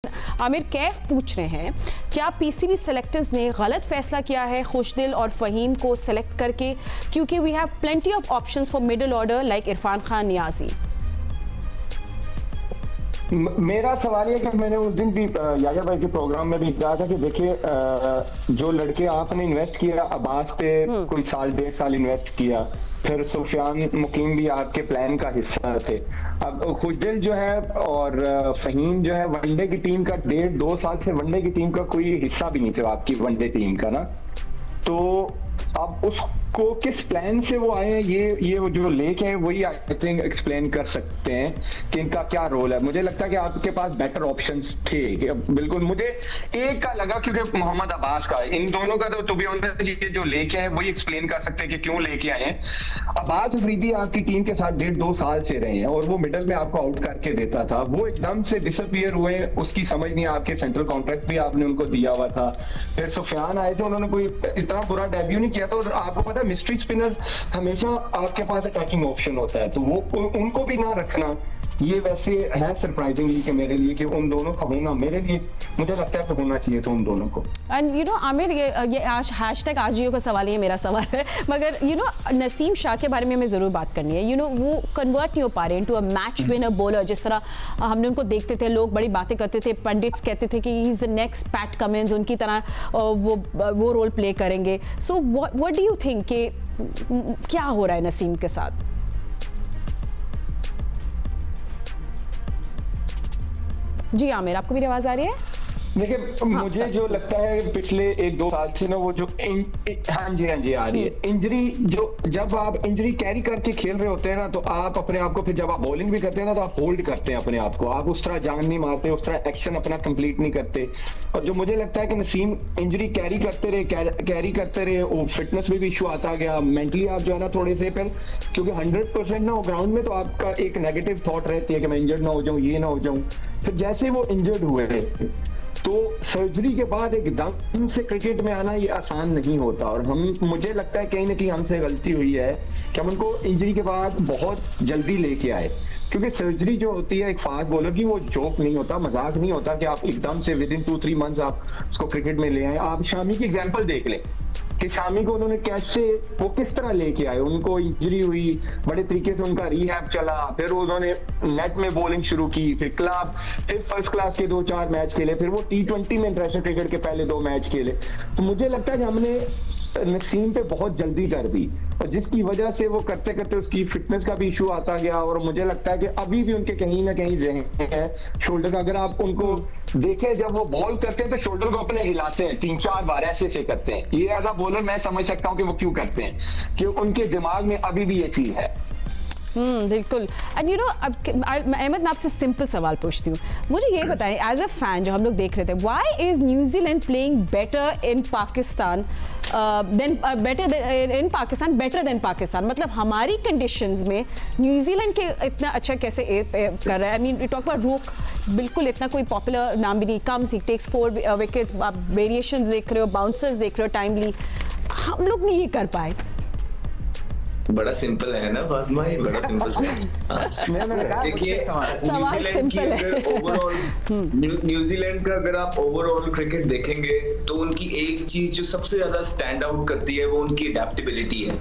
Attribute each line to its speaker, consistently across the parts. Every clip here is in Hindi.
Speaker 1: आमिर कैफ पूछ रहे हैं, क्या पीसीबी सेलेक्टर्स ने गलत फैसला किया है खुशदिल और फहीम को सेलेक्ट करके, क्योंकि we have plenty of options for middle order like Irfan Khan, Niazi.
Speaker 2: मेरा सवाल है कि मैंने उस दिन भी याहिया भाई के प्रोग्राम में भी कहा था कि देखिए, जो लड़के आपने इन्वेस्ट किया, अब्बास पे कोई साल 1.5 साल इन्वेस्ट किया, फिर सुफियान मुकीम भी आपके प्लान का हिस्सा थे। अब खुशदिल जो है और फहीम जो है वनडे की टीम का 1.5-2 साल से वनडे की टीम का कोई हिस्सा भी नहीं थे आपकी वनडे टीम का ना, तो अब उसको किस प्लान से वो आए हैं, ये जो लेके हैं वही आई थिंक एक्सप्लेन कर सकते हैं कि इनका क्या रोल है। मुझे लगता है कि आपके पास बेटर ऑप्शंस थे। बिल्कुल मुझे एक का लगा क्योंकि मोहम्मद अब्बास का, इन दोनों का तो बी ऑनेस्ट ये जो लेके आए वही एक्सप्लेन कर सकते हैं कि क्यों लेके आए हैं। अब्बास अफरीदी आपकी टीम के साथ 1.5-2 साल से रहे हैं और वो मिडल में आपको आउट करके देता था, वो एकदम से डिसअपियर हुए, उसकी समझ नहीं, आपके सेंट्रल कॉन्ट्रैक्ट भी आपने उनको दिया हुआ था। फिर सुफियान आए थे, उन्होंने कोई इतना बुरा डेब्यू नहीं किया था, और आपको पता है मिस्ट्री स्पिनर्स हमेशा आपके पास अटैकिंग ऑप्शन होता है, तो वो उनको भी ना रखना ये वैसे है सरप्राइजिंगली कि मेरे लिए कि उन दोनों का होना, मेरे लिए मुझे लगता है कि होना चाहिए था उन दोनों को।
Speaker 1: एंड यू नो आमिर, ये आज हैशटैग आजियो का सवाल, ये मेरा सवाल है, मगर यू नो नसीम शाह के बारे में हमें ज़रूर बात करनी है। यू नो वो कन्वर्ट नहीं हो पा रहे into a match winner bowler, जिस तरह हमने उनको देखते थे, लोग बड़ी बातें करते थे, पंडित्स कहते थे कि he is the next PAT Cummins, उनकी तरह वो रोल प्ले करेंगे। So what do you think कि क्या हो रहा है नसीम के साथ? जी आमिर, आपको मेरी आवाज आ रही है?
Speaker 2: देखिए मुझे जो लगता है पिछले 1-2 साल से ना वो जो हाँ जी आ रही है इंजरी, जो जब आप इंजरी कैरी करके खेल रहे होते हैं ना, तो आप अपने आप को, फिर जब आप बॉलिंग भी करते हैं ना, तो आप होल्ड करते हैं अपने आप को, आप उस तरह जान नहीं मारते, उस तरह एक्शन अपना कंप्लीट नहीं करते। और जो मुझे लगता है कि नसीम इंजरी कैरी करते रहे, वो फिटनेस में भी इशू आता गया, मेंटली आप जो है ना थोड़े से, फिर क्योंकि 100% ना वो ग्राउंड में, तो आपका एक नेगेटिव थॉट रहती है कि मैं इंजर्ड ना हो जाऊं, ये ना हो जाऊं। फिर जैसे वो इंजर्ड हुए तो सर्जरी के बाद एकदम से क्रिकेट में आना ये आसान नहीं होता, और मुझे लगता है कहीं ना कहीं हमसे गलती हुई है कि हम उनको इंजरी के बाद बहुत जल्दी लेके आए, क्योंकि सर्जरी जो होती है एक फास्ट बॉलर की, वो जोक नहीं होता, मजाक नहीं होता कि आप एकदम से विद इन 2-3 मंथ्स आप उसको क्रिकेट में ले आए। आप शामी की एग्जाम्पल देख लें कि शामी को उन्होंने कैसे, वो किस तरह लेके आए, उनको इंजरी हुई, बड़े तरीके से उनका रिहैब चला, फिर उन्होंने नेट में बॉलिंग शुरू की, फिर क्लब, फिर फर्स्ट क्लास के 2-4 मैच खेले, फिर वो T20 में इंटरनेशनल क्रिकेट के पहले 2 मैच खेले। तो मुझे लगता है कि हमने नसीम पे बहुत जल्दी कर दी, और जिसकी वजह से वो करते करते उसकी फिटनेस का भी इशू आता गया, और मुझे लगता है कि अभी भी उनके कहीं ना कहीं जहन है शोल्डर का। अगर आप उनको देखें, जब वो बॉल करते हैं तो शोल्डर को अपने हिलाते हैं 3-4 बार, ऐसे करते हैं। ये एज अ बॉलर मैं समझ सकता हूँ कि वो क्यों करते हैं, कि उनके दिमाग में अभी भी ये चीज है।
Speaker 1: बिल्कुल। एंड यू नो अहमद, मैं आपसे सिंपल सवाल पूछती हूँ, मुझे ये बताएं एज अ फैन जो हम लोग देख रहे थे, why is New Zealand playing better in Pakistan better than Pakistan? मतलब हमारी कंडीशंस में न्यूजीलैंड के इतना अच्छा कैसे कर रहा है? आई मीन टॉक अबाउट रूक, बिल्कुल इतना कोई पॉपुलर नाम भी नहीं, कम्स, ही टेक्स 4 विकेट्स, आप वेरिएशंस देख रहे हो, बाउंसर्स देख रहे हो टाइमली, हम लोग नहीं ये कर पाए।
Speaker 3: बड़ा सिंपल है ना फातिमा, ये बड़ा सिंपल देखिए, न्यूजीलैंड का अगर आप ओवरऑल क्रिकेट देखेंगे तो उनकी एक चीज जो सबसे ज्यादा स्टैंड आउट करती है वो उनकी अडेप्टेबिलिटी है।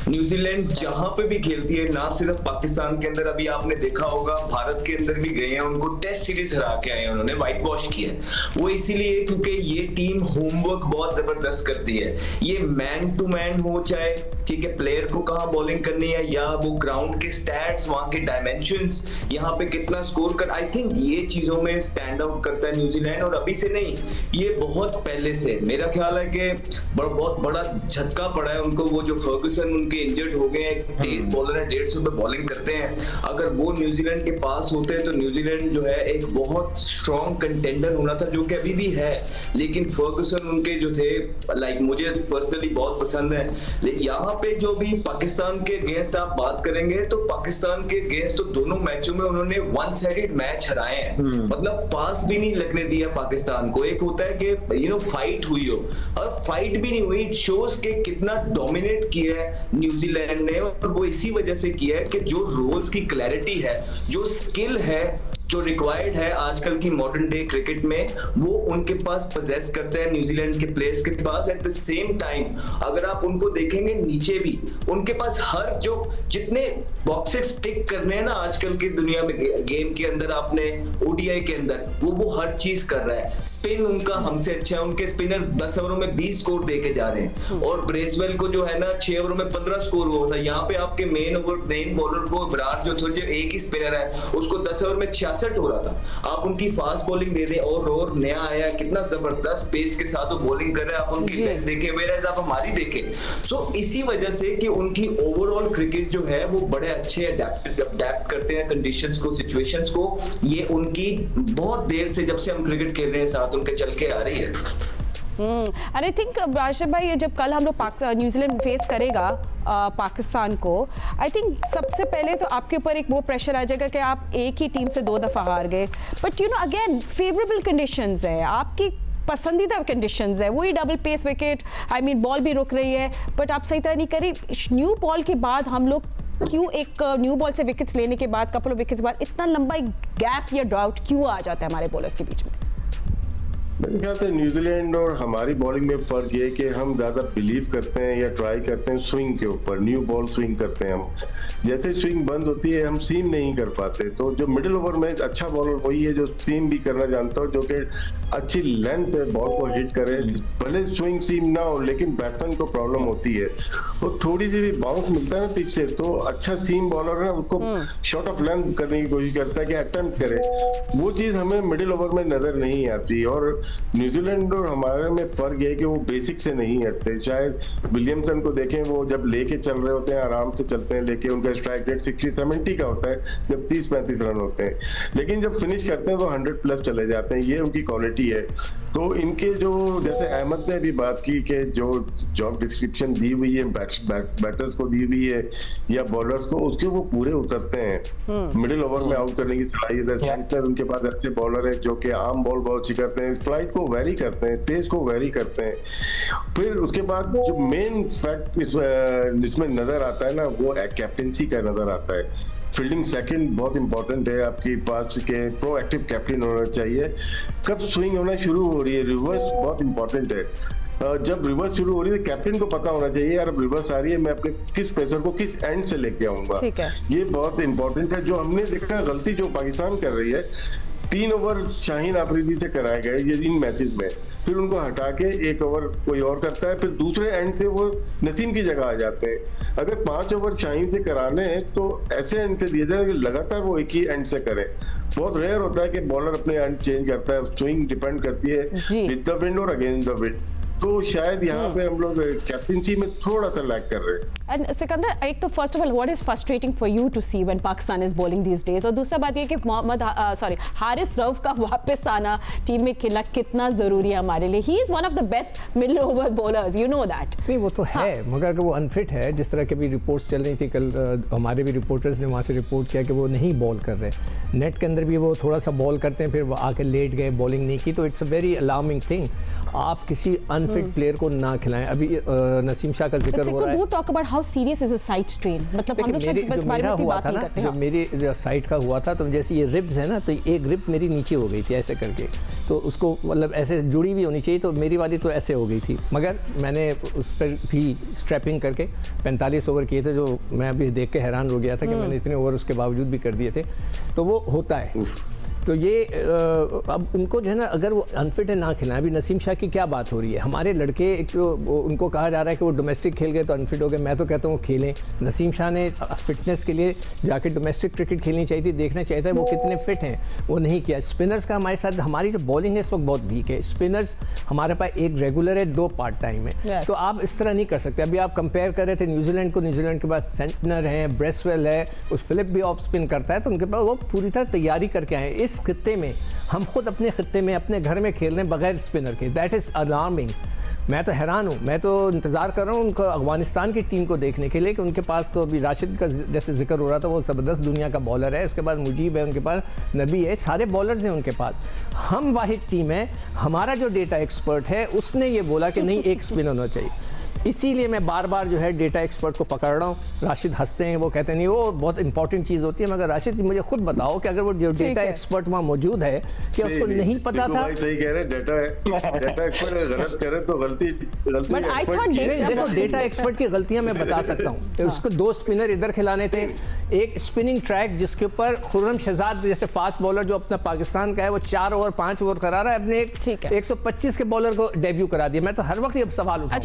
Speaker 3: न्यूजीलैंड जहां पे भी खेलती है, ना सिर्फ पाकिस्तान के अंदर, अभी आपने देखा होगा भारत के अंदर भी गए हैं, उनको टेस्ट सीरीज हरा के आए हैं, उन्होंने व्हाइट वॉश किया। वो इसीलिए क्योंकि ये टीम होमवर्क बहुत जबरदस्त करती है। ये मैन टू मैन हो, चाहे ठीक है प्लेयर को कहां बॉलिंग करनी है, या वो ग्राउंड के स्टैट्स, वहां के डायमेंशंस, यहाँ पे कितना स्कोर कर, आई थिंक ये चीजों में स्टैंड आउट करता है न्यूजीलैंड। और अभी से नहीं, ये बहुत पहले से मेरा ख्याल है कि बहुत बड़ा झटका पड़ा है उनको। वो जो फर्गुसन उनके इंजर्ड हो गए हैं, तेज बॉलर है, 150 पे बॉलिंग करते हैं, अगर वो न्यूजीलैंड के पास होते हैं तो न्यूजीलैंड जो है एक बहुत स्ट्रॉन्ग कंटेंडर होना था, जो कि अभी भी है। लेकिन फर्गुसन उनके जो थे, लाइक मुझे पर्सनली बहुत पसंद है। लेकिन यहाँ पे जो भी पाकिस्तान के अगेंस्ट आप बात करेंगे, तो पाकिस्तान के अगेंस्ट तो दोनों मैचों में उन्होंने वन साइडेड मैच हराए हैं, मतलब पास भी नहीं लगने दिया पाकिस्तान को। एक होता है कि फाइट हुई हो, और फाइट भी नहीं हुई, इट शोज के कितना डोमिनेट किया है न्यूजीलैंड ने, और वो इसी वजह से किया है कि जो रोल्स की क्लैरिटी है, जो स्किल है, जो रिक्वायर्ड है आजकल की मॉडर्न डे क्रिकेट में, वो उनके पास पोजेस करते हैं न्यूजीलैंड के प्लेयर्स के पास। एट द सेम टाइम अगर आप उनको देखेंगे नीचे भी उनके पास हर जो जितने बॉक्सेस टिक करने हैं ना आजकल की दुनिया में गेम के अंदर, आपने ओडीआई के अंदर, वो हर चीज कर रहा है। स्पिन उनका हमसे अच्छा है, उनके स्पिनर 10 ओवरों में 20 स्कोर देके जा रहे हैं, और ब्रेसवेल को जो है ना 6 ओवरों में 15 स्कोर हुआ था। यहाँ पे आपके मेन बॉलर को विराट जो एक ही स्पिनर है उसको 10 ओवर में 66 हो रहा था। आप उनकी फास्ट बॉलिंग दे दें, और नया आया कितना जबरदस्त पेस के साथ वो बॉलिंग कर रहे हैं, आप उनकी लेग देखें, वेराज आप हमारी देखें। सो इसी वजह से कि उनकी ओवरऑल क्रिकेट जो है वो बड़े अच्छे अडेप्ट करते हैं कंडीशंस को, सिचुएशंस को। ये उनकी बहुत देर से जब से हम क्रिकेट खेल रहे हैं साथ उनके चल के आ रही है।
Speaker 1: एंड आई थिंक राशिद भाई, जब कल हम लोग न्यूजीलैंड फेस करेगा पाकिस्तान को, आई थिंक सबसे पहले तो आपके ऊपर एक वो प्रेशर आ जाएगा कि आप एक ही टीम से 2 दफ़ा हार गए, but you know again favourable conditions है, आपकी पसंदीदा कंडीशंस है, वही double pace wicket, I mean ball भी रुक रही है, बट आप सही तरह नहीं करी। न्यू बॉल के बाद हम लोग क्यों एक न्यू बॉल से विकेट्स लेने के बाद, कपल ऑफ विकेट्स के बाद इतना लंबा एक गैप या ड्राउट क्यों आ जाता है हमारे बॉलर्स के बीच में?
Speaker 4: मेरे ख्याल से न्यूजीलैंड और हमारी बॉलिंग में फर्क ये है कि हम ज्यादा बिलीव करते हैं या ट्राई करते हैं स्विंग के ऊपर, न्यू बॉल स्विंग करते हैं हम। जैसे स्विंग बंद होती है हम सीम नहीं कर पाते, तो जो मिडिल ओवर में अच्छा बॉलर वही है जो सीम भी करना जानता हो, जो कि अच्छी लेंथ पे बॉल को हिट करे, भले स्विंग सीम ना हो लेकिन बैट्समैन को प्रॉब्लम होती है, वो थोड़ी सी भी बाउंस मिलता है ना पिच से, तो अच्छा सीम बॉलर है उसको शॉट ऑफ लेंथ करने की कोशिश करता है कि अटेम्प्ट करे, वो चीज हमें मिडिल ओवर में नजर नहीं आती। और न्यूजीलैंड और हमारे में फर्क है कि वो बेसिक से नहीं हटते। शायद विलियमसन को देखें, वो जब लेके चल रहे होते हैं आराम से चलते हैं, लेके उनका स्ट्राइक रेट 60-70 का होता है जब 30-35 रन होते हैं, लेकिन जब फिनिश करते हैं तो 100+ चले जाते हैं, ये उनकी क्वालिटी है। तो इनके जो, जैसे अहमद ने भी बात की कि जो जॉब डिस्क्रिप्शन दी हुई है बैटर्स को दी हुई है या बॉलर्स को, उसके वो पूरे उतरते हैं। मिडिल ओवर में आउट करने की सलाहियत है, सेंटर उनके पास ऐसे बॉलर है जो कि आम बॉल बहुत अच्छी करते हैं, फ्लाइट को वेरी करते हैं, पेस को वेरी करते हैं। फिर उसके बाद जो मेन फैक्ट इसमें नजर आता है ना, वो कैप्टेंसी का नजर आता है। फील्डिंग सेकंड बहुत इंपॉर्टेंट है, आपकी पास के प्रोएक्टिव कैप्टन होना चाहिए। कब स्विंग होना शुरू हो रही है, रिवर्स बहुत इंपॉर्टेंट है। जब रिवर्स शुरू हो रही है कैप्टन को पता होना चाहिए यार अब रिवर्स आ रही है, मैं अपने किस पेसर को किस एंड से लेके आऊंगा, ये बहुत इंपॉर्टेंट है। जो हमने देखा गलती जो पाकिस्तान कर रही है, 3 ओवर शाहीन आफरीदी से कराए गए ये इन मैचेस में, फिर उनको हटा के 1 ओवर कोई और करता है, फिर दूसरे एंड से वो नसीम की जगह आ जाते हैं। अगर 5 ओवर शाहीन से कराने हैं तो ऐसे एंड से दिए जाए कि लगातार वो एक ही एंड से करें। बहुत रेयर होता है कि बॉलर अपने एंड चेंज करता है, स्विंग डिपेंड करती है विद द विंड और अगेंस्ट द विंड। तो शायद यहाँ पे हम लोग कैप्टेंसी में थोड़ा सा लैग कर रहे हैं।
Speaker 1: एंड सिकंदर, एक तो first of all what is frustrating for you to see when Pakistan is bowling these days, और दूसरा बात ये कि हारिस रऊफ का वापस आना टीम में खेलना कितना जरूरी है हमारे लिए। He is one of the best middle over bowlers, you know that.
Speaker 5: नहीं वो तो है, मगर वो अनफिट है। जिस तरह के भी रिपोर्ट्स चल रही थी कल, हमारे भी रिपोर्टर्स ने वहाँ से रिपोर्ट किया कि वो नहीं बॉल कर रहे, नेट के अंदर भी वो थोड़ा सा बॉल करते हैं फिर वो आके लेट गए, बॉलिंग नहीं की, तो it's a very alarming thing. आप किसी अनफिट प्लेयर को ना खिलाएं। अभी नसीम शाह का जिक्र हो रहा है,
Speaker 1: talk about how serious is a side strain, मतलब हम लोग शायद बस बारे में बात नहीं करते।
Speaker 5: जब मेरी साइड का हुआ था तो जैसे ये रिब्स है ना, तो एक रिब मेरी नीचे हो गई थी ऐसे करके, तो उसको मतलब ऐसे जुड़ी भी होनी चाहिए, तो मेरी वाली तो ऐसे हो गई थी, मगर मैंने उस पर भी स्ट्रैपिंग करके 45 ओवर किए थे, जो मैं अभी देख के हैरान हो गया था कि मैंने इतने ओवर उसके बावजूद भी कर दिए थे। तो वो होता है, तो ये अब उनको जो है ना, अगर वो अनफिट है ना खिलाएं। अभी नसीम शाह की क्या बात हो रही है, हमारे लड़के एक तो उनको कहा जा रहा है कि वो डोमेस्टिक खेल गए तो अनफिट हो गए। मैं तो कहता हूँ खेलें। नसीम शाह ने फिटनेस के लिए जाके डोमेस्टिक क्रिकेट खेलनी चाहिए थी, देखना चाहिए था वो कितने फिट हैं, वो नहीं किया। स्पिनर्स का हमारे साथ, हमारी जो बॉलिंग है इस वक्त बहुत वीक है। स्पिनर्स हमारे पास एक रेगुलर है, 2 पार्ट टाइम है, तो आप इस तरह नहीं कर सकते। अभी आप कंपेयर कर रहे थे न्यूजीलैंड को, न्यूजीलैंड के पास सेंटनर है, ब्रेसवेल है, उस फिलिप भी ऑफ स्पिन करता है, तो उनके पास वो पूरी तरह तैयारी करके आए। इस खित्ते में हम खुद अपने खित्ते में अपने घर में खेल रहे हैं बगैर स्पिनर के, दैट इज़ अलार्मिंग। मैं तो हैरान हूँ, मैं तो इंतज़ार कर रहा हूँ उनको अफगानिस्तान की टीम को देखने के लिए कि उनके पास तो अभी राशिद का जैसे जिक्र हो रहा था, वो ज़बरदस्त दुनिया का बॉलर है, उसके बाद मुजीब है, उनके पास नबी है, सारे बॉलर्स हैं उनके पास। हम वाहिद टीम है, हमारा जो डेटा एक्सपर्ट है उसने ये बोला कि नहीं एक स्पिन होना चाहिए। इसीलिए मैं बार बार जो है डेटा एक्सपर्ट को पकड़ रहा हूँ। राशिद हंसते हैं, वो कहते हैं नहीं वो बहुत इंपॉर्टेंट चीज़ होती है, मगर राशिद मुझे खुद बताओ कि अगर वो जो डेटा एक्सपर्ट वहाँ मौजूद है कि उसको नहीं पता था।
Speaker 4: सही कह रहे, डेटा एक्सपर्ट गलत करे तो गलती
Speaker 5: देखो डेटा एक्सपर्ट की गलतियां मैं बता सकता हूँ। उसको 2 स्पिनर इधर खिलाने थे, एक स्पिनिंग ट्रैक जिसके ऊपर खुर्रम शहजाद जैसे फास्ट बॉलर जो अपना पाकिस्तान का है वो 4 ओवर 5 ओवर करा रहा है, अपने 125 के बॉलर को डेब्यू करा दिया। मैं तो हर वक्त ये सवाल उठाऊंगा।